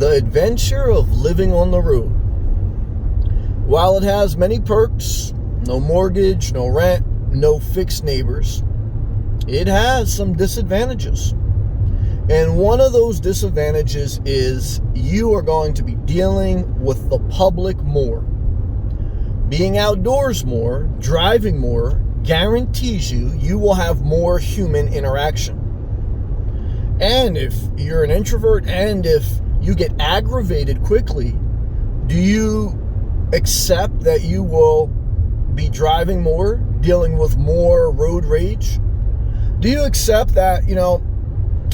The adventure of living on the road. While it has many perks, no mortgage, no rent, no fixed neighbors, it has some disadvantages. And one of those disadvantages is you are going to be dealing with the public more. Being outdoors more, driving more, guarantees you will have more human interaction. And if you're an introvert and if you get aggravated quickly, do you accept that you will be driving more, dealing with more road rage? Do you accept that,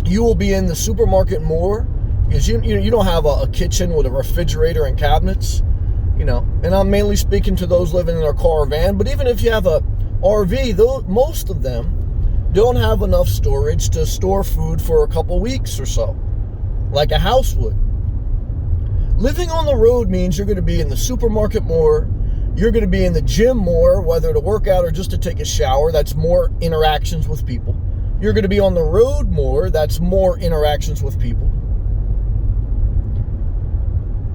you will be in the supermarket more because you don't have a kitchen with a refrigerator and cabinets, and I'm mainly speaking to those living in a car or van, but even if you have a RV, most of them don't have enough storage to store food for a couple weeks or so, like a house would. Living on the road means you're going to be in the supermarket more, you're going to be in the gym more, whether to work out or just to take a shower. That's more interactions with people. You're going to be on the road more. That's more interactions with people.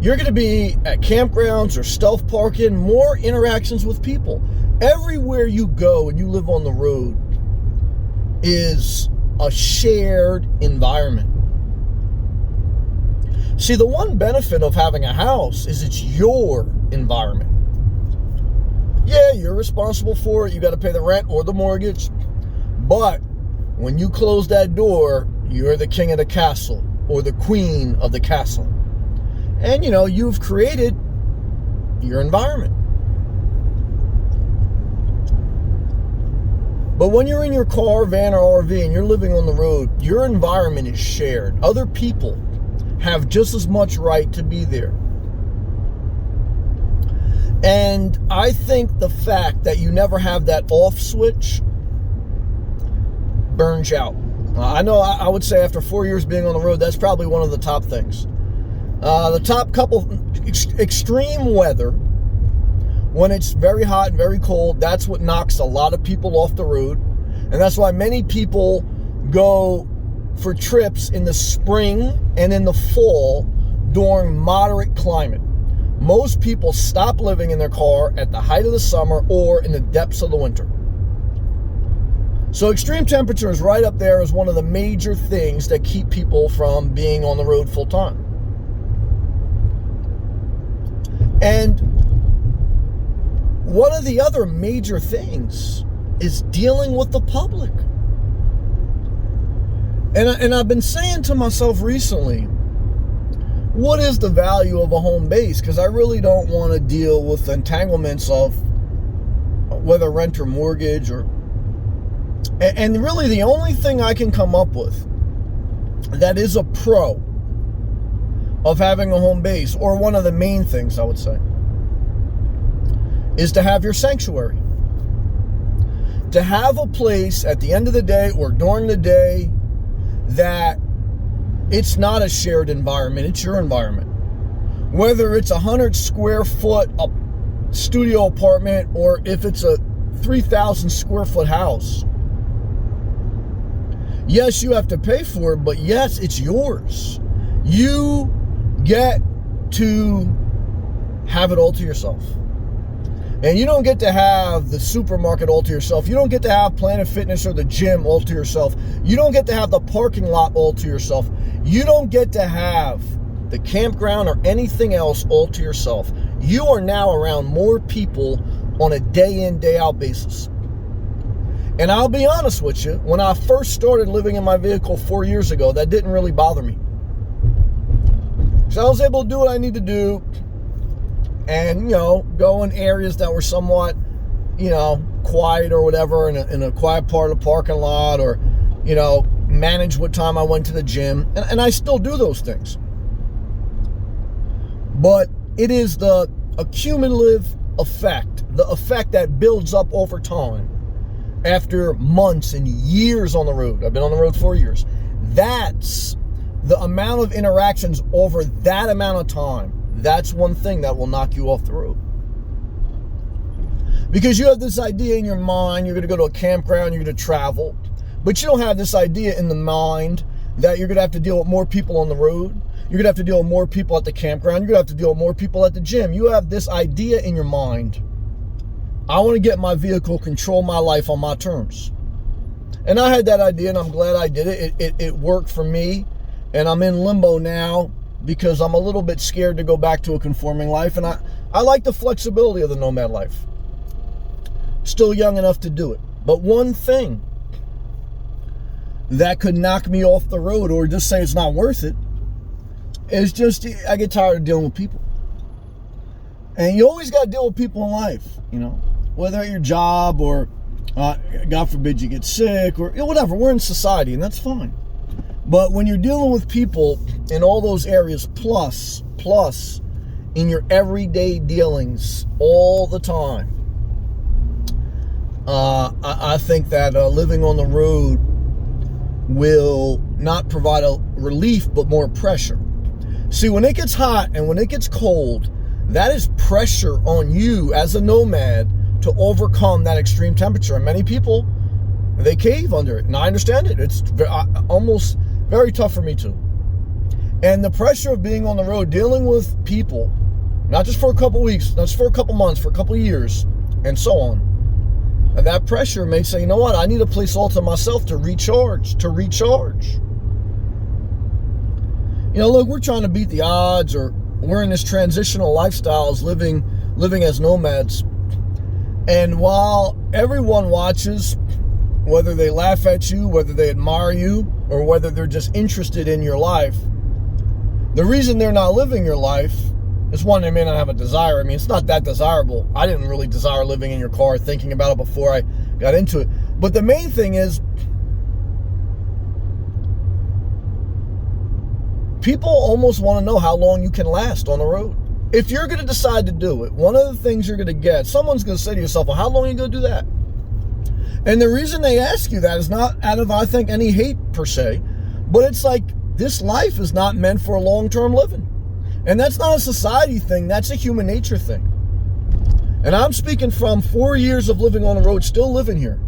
You're going to be at campgrounds or stealth parking, more interactions with people. Everywhere you go and you live on the road is a shared environment. See, the one benefit of having a house is it's your environment. Yeah, you're responsible for it. You got to pay the rent or the mortgage. But when you close that door, you're the king of the castle or the queen of the castle. And, you've created your environment. But when you're in your car, van, or RV and you're living on the road, your environment is shared. Other people have just as much right to be there. And I think the fact that you never have that off switch burns you out. I know I would say after 4 years being on the road, that's probably one of the top things. The top couple, extreme weather, when it's very hot and very cold, that's what knocks a lot of people off the road. And that's why many people go for trips in the spring and in the fall during moderate climate. Most people stop living in their car at the height of the summer or in the depths of the winter. So extreme temperature is right up there as one of the major things that keep people from being on the road full time. And one of the other major things is dealing with the public. And I've been saying to myself recently, what is the value of a home base? Because I really don't want to deal with entanglements of whether rent or mortgage and really the only thing I can come up with that is a pro of having a home base, or one of the main things I would say, is to have your sanctuary. To have a place at the end of the day or during the day that it's not a shared environment, it's your environment. Whether it's 100 square foot studio apartment or if it's a 3,000 square foot house. Yes, you have to pay for it, but yes, it's yours. You get to have it all to yourself. And you don't get to have the supermarket all to yourself. You don't get to have Planet Fitness or the gym all to yourself. You don't get to have the parking lot all to yourself. You don't get to have the campground or anything else all to yourself. You are now around more people on a day in, day out basis. And I'll be honest with you, when I first started living in my vehicle 4 years ago, that didn't really bother me. So I was able to do what I need to do and, go in areas that were somewhat, quiet or whatever, in a quiet part of the parking lot, or, manage what time I went to the gym. And I still do those things. But it is the cumulative effect, the effect that builds up over time after months and years on the road. I've been on the road 4 years. That's the amount of interactions over that amount of time. That's one thing that will knock you off the road. Because you have this idea in your mind, you're going to go to a campground, you're going to travel, but you don't have this idea in the mind that you're going to have to deal with more people on the road. You're going to have to deal with more people at the campground. You're going to have to deal with more people at the gym. You have this idea in your mind. I want to get my vehicle, control my life on my terms. And I had that idea, and I'm glad I did it. It worked for me, and I'm in limbo now because I'm a little bit scared to go back to a conforming life, and I like the flexibility of the nomad life. Still young enough to do it. But one thing that could knock me off the road or just say it's not worth it is just I get tired of dealing with people. And you always got to deal with people in life, you know, whether at your job or God forbid you get sick or whatever. We're in society, and that's fine. But when you're dealing with people in all those areas, plus in your everyday dealings all the time, I think that living on the road will not provide a relief, but more pressure. See, when it gets hot and when it gets cold, that is pressure on you as a nomad to overcome that extreme temperature. And many people, they cave under it. And I understand it. It's almost very tough for me too. And the pressure of being on the road, dealing with people, not just for a couple weeks, not just for a couple months, for a couple years, and so on. And that pressure may say, you know what, I need a place all to myself to recharge. You know, look, we're trying to beat the odds, or we're in this transitional lifestyles, living as nomads. And while everyone watches, whether they laugh at you, whether they admire you, or whether they're just interested in your life, the reason they're not living your life is, one, they may not have a desire. I mean, it's not that desirable. I didn't really desire living in your car, thinking about it before I got into it. But the main thing is, people almost want to know how long you can last on the road. If you're going to decide to do it, one of the things you're going to get, someone's going to say to yourself, well, how long are you going to do that? And the reason they ask you that is not out of, I think, any hate per se, but it's like, this life is not meant for long-term living. And that's not a society thing, that's a human nature thing. And I'm speaking from 4 years of living on the road, still living here.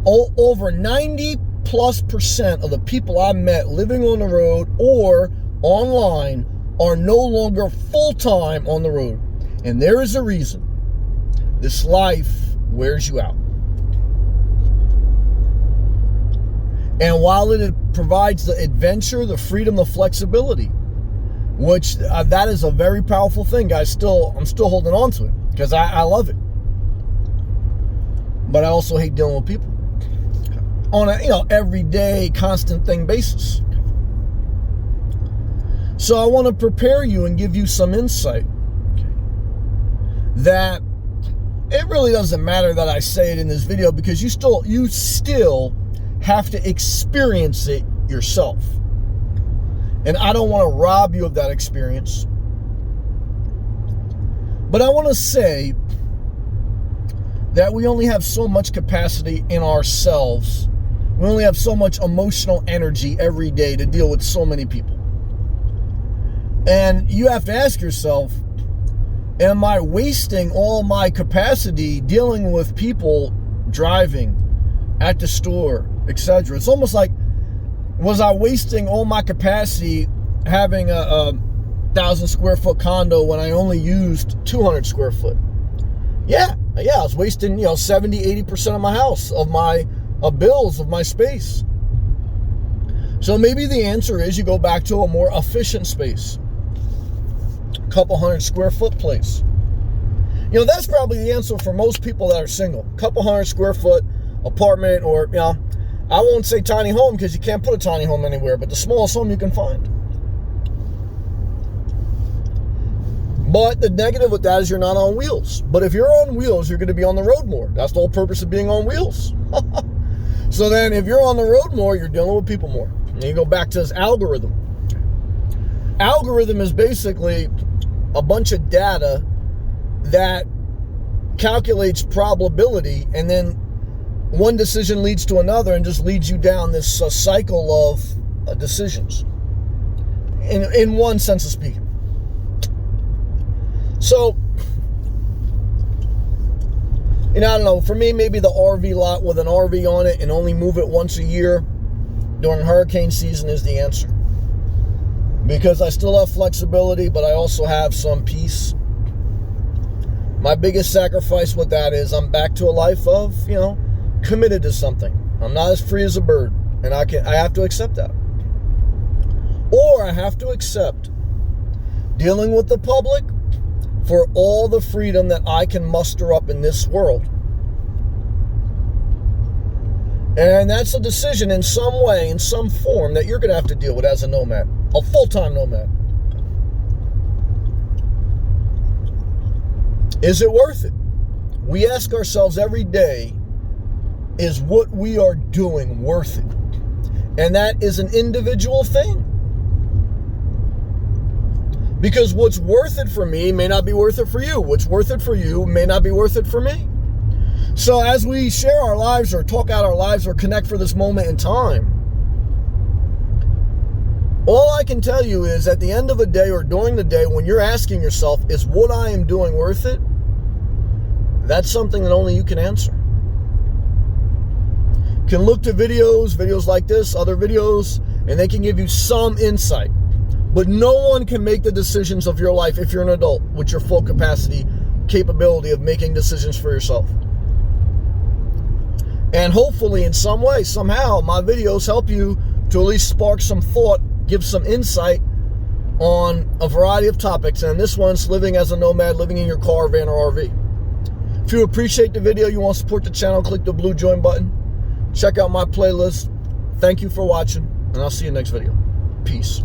Over 90+% of the people I met living on the road or online are no longer full-time on the road. And there is a reason. This life wears you out. And while it provides the adventure, the freedom, the flexibility, which that is a very powerful thing, guys. I'm still holding on to it because I love it. But I also hate dealing with people on a everyday, constant thing basis. So I want to prepare you and give you some insight that it really doesn't matter that I say it in this video, because you still have to experience it yourself. And I don't want to rob you of that experience. But I want to say that we only have so much capacity in ourselves. We only have so much emotional energy every day to deal with so many people. And you have to ask yourself, am I wasting all my capacity dealing with people, driving, at the store, etc.? It's almost like, was I wasting all my capacity having a 1,000 square foot condo when I only used 200 square foot? Yeah, I was wasting 70-80% of my house, of my bills, of my space. So maybe the answer is you go back to a more efficient space, a couple 100 square foot place. That's probably the answer for most people that are single. A couple 100 square foot apartment, or I won't say tiny home because you can't put a tiny home anywhere, but the smallest home you can find. But the negative with that is you're not on wheels. But if you're on wheels, you're going to be on the road more. That's the whole purpose of being on wheels. So then if you're on the road more, you're dealing with people more. And you go back to this algorithm. Algorithm is basically a bunch of data that calculates probability, and then one decision leads to another and just leads you down this cycle of decisions, in one sense of speaking. So, I don't know, for me, maybe the RV lot with an RV on it and only move it once a year during hurricane season is the answer. Because I still have flexibility, but I also have some peace. My biggest sacrifice with that is I'm back to a life of, committed to something. I'm not as free as a bird, and I have to accept that. Or I have to accept dealing with the public for all the freedom that I can muster up in this world. And that's a decision in some way, in some form, that you're going to have to deal with as a nomad, a full-time nomad. Is it worth it? We ask ourselves every day, is what we are doing worth it? And that is an individual thing. Because what's worth it for me may not be worth it for you. What's worth it for you may not be worth it for me. So as we share our lives or talk out our lives or connect for this moment in time, all I can tell you is at the end of the day or during the day when you're asking yourself, is what I am doing worth it? That's something that only you can answer. You can look to videos like this, other videos, and they can give you some insight. But no one can make the decisions of your life if you're an adult with your full capability of making decisions for yourself. And hopefully in some way, somehow, my videos help you to at least spark some thought, give some insight on a variety of topics. And this one's living as a nomad, living in your car, van, or RV. If you appreciate the video, you want to support the channel, click the blue join button. Check out my playlist. Thank you for watching, and I'll see you next video. Peace.